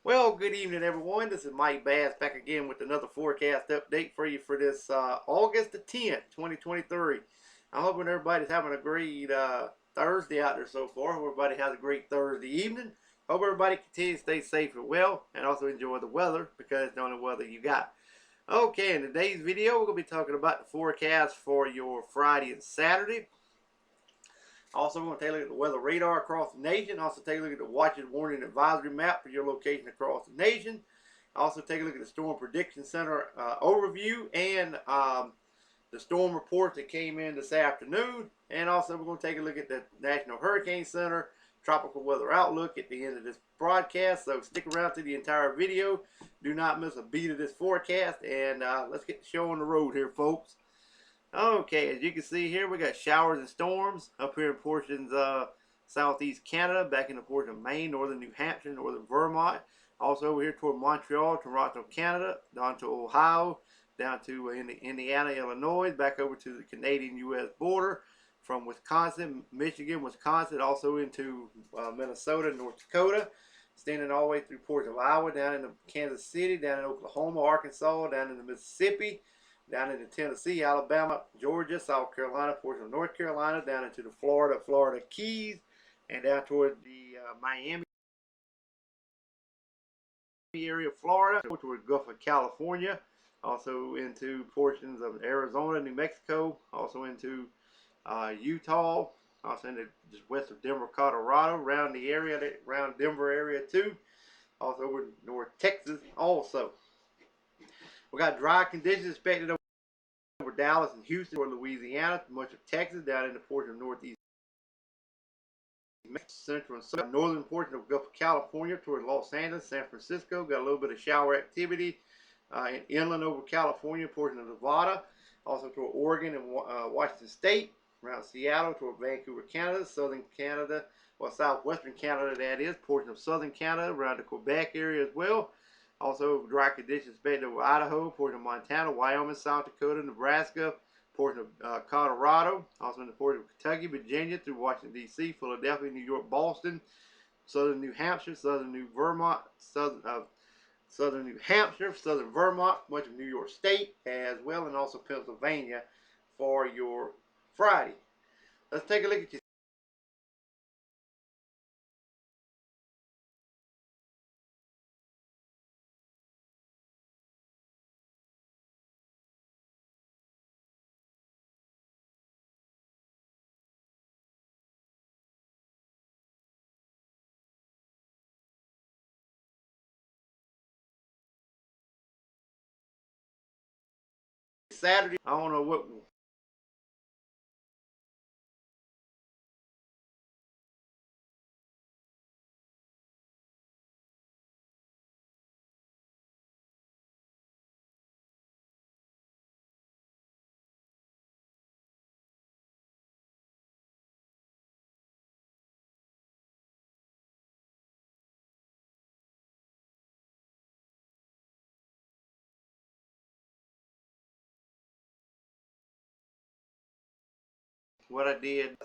Well, good evening, everyone. This is Mike Bass back again with another forecast update for you for this August the 10th, 2023. I'm hoping everybody's having a great Thursday out there so far. Hope everybody has a great Thursday evening. Hope everybody continues to stay safe and well and also enjoy the weather because it's the only weather you got. Okay, in today's video, we're going to be talking about the forecast for your Friday and Saturday. Also, we're going to take a look at the weather radar across the nation. Also, take a look at the watches, warning, and advisory map for your location across the nation. Also, take a look at the Storm Prediction Center overview and the storm report that came in this afternoon. And also, we're going to take a look at the National Hurricane Center tropical weather outlook at the end of this broadcast. So stick around to the entire video. Do not miss a beat of this forecast. And let's get the show on the road here, folks. Okay, as you can see here, we got showers and storms up here in portions of southeast Canada, back in the portion of Maine, northern New Hampshire, northern Vermont. Also over here toward Montreal, Toronto, Canada, down to Ohio, down to Indiana, Illinois, back over to the Canadian-U.S. border, from Wisconsin, Michigan, Wisconsin, also into Minnesota, North Dakota, extending all the way through ports of Iowa, down into Kansas City, down in Oklahoma, Arkansas, down into Mississippi, down into Tennessee, Alabama, Georgia, South Carolina, portion of North Carolina, down into the Florida Keys, and down toward the Miami area of Florida, toward the Gulf of California, also into portions of Arizona, New Mexico, also into Utah, also into just west of Denver, Colorado, around the area, around Denver area too, also over North Texas also. We got dry conditions expected over Dallas and Houston, or Louisiana, much of Texas, down in the portion of northeast central and southern northern portion of Gulf of California toward Los Angeles, San Francisco. Got a little bit of shower activity inland over California, portion of Nevada, also toward Oregon and Washington State, around Seattle toward Vancouver, Canada, southern Canada, or southwestern Canada, that is, portion of southern Canada, around the Quebec area as well. Also, dry conditions expected over Idaho, portion of Montana, Wyoming, South Dakota, Nebraska, portion of Colorado, also in the portion of Kentucky, Virginia, through Washington, D.C., Philadelphia, New York, Boston, southern New Hampshire, southern New Vermont, southern New Hampshire, southern Vermont, much of New York State as well, and also Pennsylvania for your Friday. Let's take a look at your Saturday. I don't know what I did.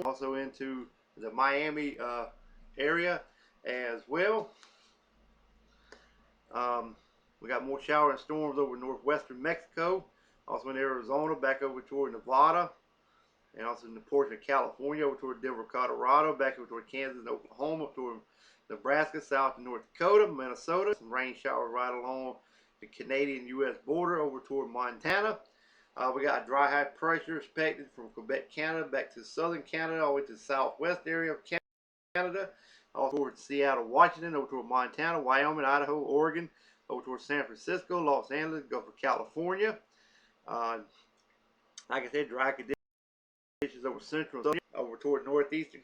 Also into the Miami area as well. Um, we got more shower and storms over northwestern Mexico, also in Arizona, back over toward Nevada, and also in the portion of California, over toward Denver, Colorado, back over toward Kansas and Oklahoma, toward Nebraska, South and North Dakota, Minnesota. Some rain showers right along the Canadian-U.S. border over toward Montana. We got dry high pressure expected from Quebec, Canada, back to southern Canada, all the way to the southwest area of Canada, all towards Seattle, Washington, over toward Montana, Wyoming, Idaho, Oregon, over toward San Francisco, Los Angeles, Gulf of California. Like I said, dry conditions over central, over toward northeastern,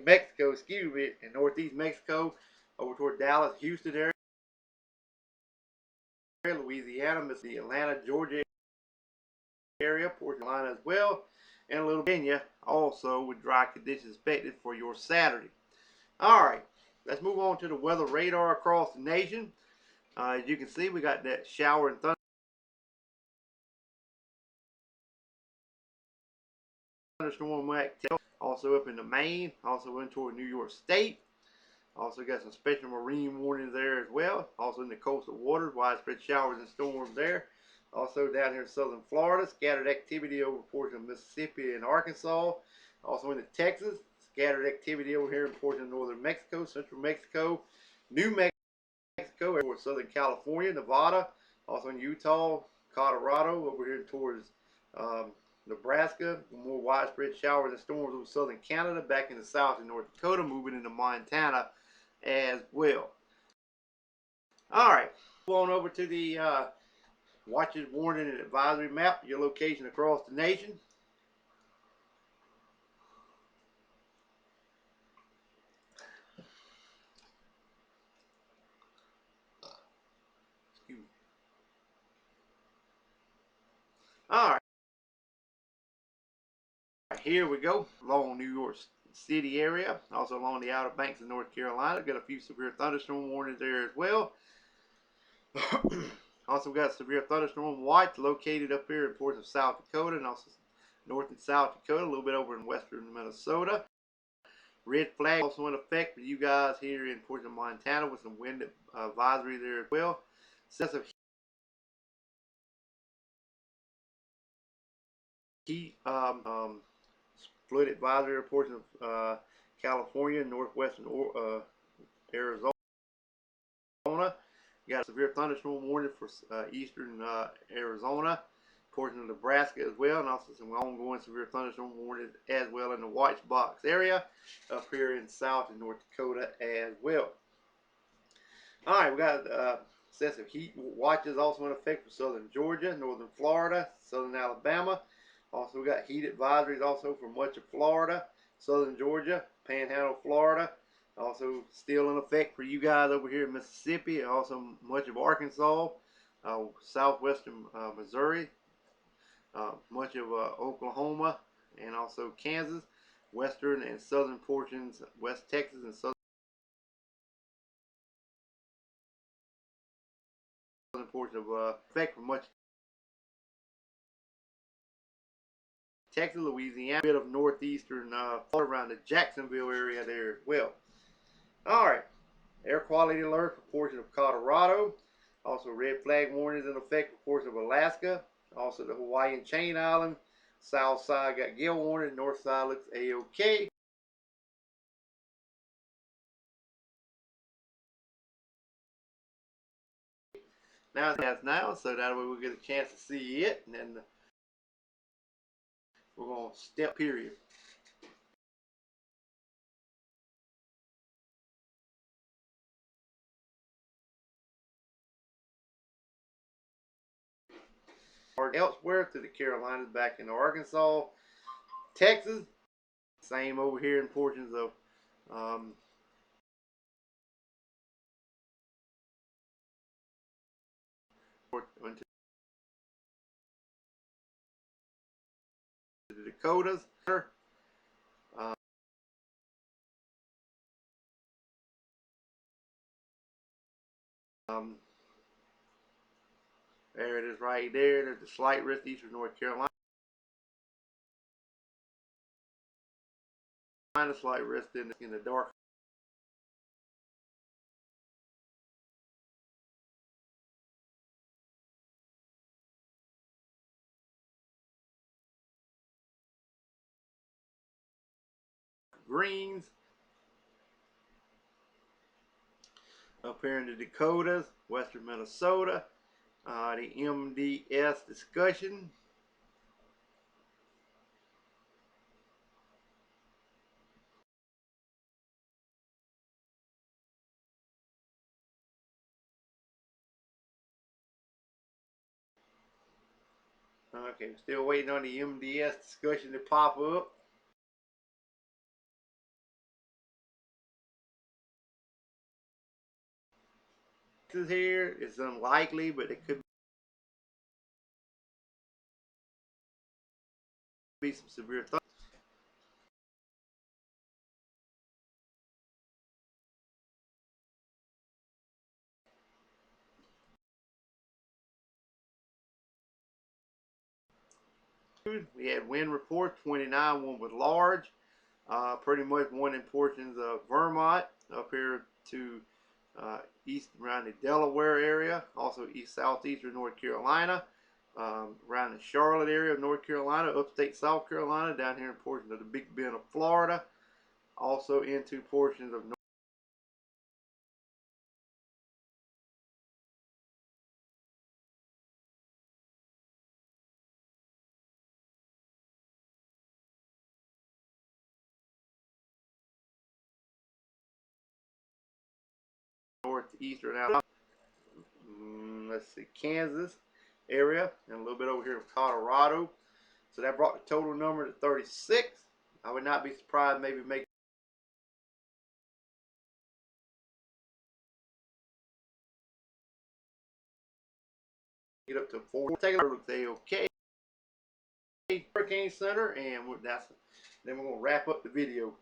Mexico, excuse me, and northeast Mexico, over toward Dallas, Houston area, Louisiana, Mississippi, Atlanta, Georgia area, Port Carolina as well, and a little Virginia also with dry conditions expected for your Saturday. All right, let's move on to the weather radar across the nation. As you can see, we got that shower and thunderstorm activity also up into Maine, also in toward New York State. Also got some special marine warnings there as well. Also in the coastal waters, widespread showers and storms there. Also down here in southern Florida, scattered activity over portions of Mississippi and Arkansas. Also into Texas, scattered activity over here in portions of northern Mexico, central Mexico, New Mexico, towards southern California, Nevada. Also in Utah, Colorado, over here towards Nebraska. More widespread showers and storms over southern Canada, back in the south and North Dakota, moving into Montana as well. All right, go on over to the watches, warning, and advisory map, your location across the nation. All right, here we go, along New York City area, also along the Outer Banks of North Carolina. Got a few severe thunderstorm warnings there as well. Also got severe thunderstorm watch located up here in portions of South Dakota and also North and South Dakota, a little bit over in western Minnesota. Red flag also in effect for you guys here in portions of Montana with some wind advisory there as well. Excessive heat flood advisory reports of California, northwestern Arizona. You got a severe thunderstorm warning for eastern Arizona, portion of Nebraska as well, and also some ongoing severe thunderstorm warnings as well in the White Box area up here in South and North Dakota as well. All right, we got excessive heat watches also in effect for southern Georgia, northern Florida, southern Alabama. Also, we got heat advisories also for much of Florida, southern Georgia, Panhandle, Florida. Also, still in effect for you guys over here in Mississippi, and also much of Arkansas, southwestern Missouri, much of Oklahoma, and also Kansas, western and southern portions, West Texas and southern portions of effect for much Texas, Louisiana, a bit of northeastern around the Jacksonville area there as well. All right, air quality alert for portion of Colorado. Also red flag warnings in effect for portion of Alaska. Also the Hawaiian chain island. South side got gale warning. North side looks a-okay. Now that's now, so that way we'll get a chance to see it, and then we're going to step period. Elsewhere to the Carolinas, back into Arkansas, Texas. Same over here in portions of into the Dakotas. There it is right there. There's a slight risk eastern North Carolina. A slight risk in the dark. Greens. Up here in the Dakotas, western Minnesota, The MDS discussion. Okay, still waiting on the MDS discussion to pop up. Here it's unlikely, but it could be some severe thoughts. We had wind report 29, one was large, pretty much one in portions of Vermont up here to east around the Delaware area, also east southeastern North Carolina, around the Charlotte area of North Carolina, upstate South Carolina, down here in portions of the Big Bend of Florida, also into portions of northeastern Alabama, let's see, Kansas area, and a little bit over here in Colorado. So that brought the total number to 36. I would not be surprised maybe make it up to 4. Take a look at the OK Hurricane Center, and then we're gonna wrap up the video.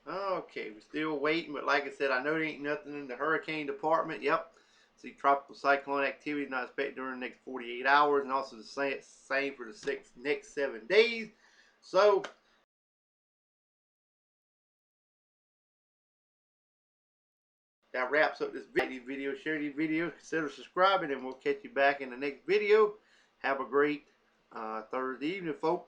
Okay, we're still waiting, but like I said, I know there ain't nothing in the hurricane department. Yep. See, tropical cyclone activity not expected during the next 48 hours, and also the same for the next 7 days. So that wraps up this video. Share these videos, consider subscribing, and we'll catch you back in the next video. Have a great Thursday evening, folks.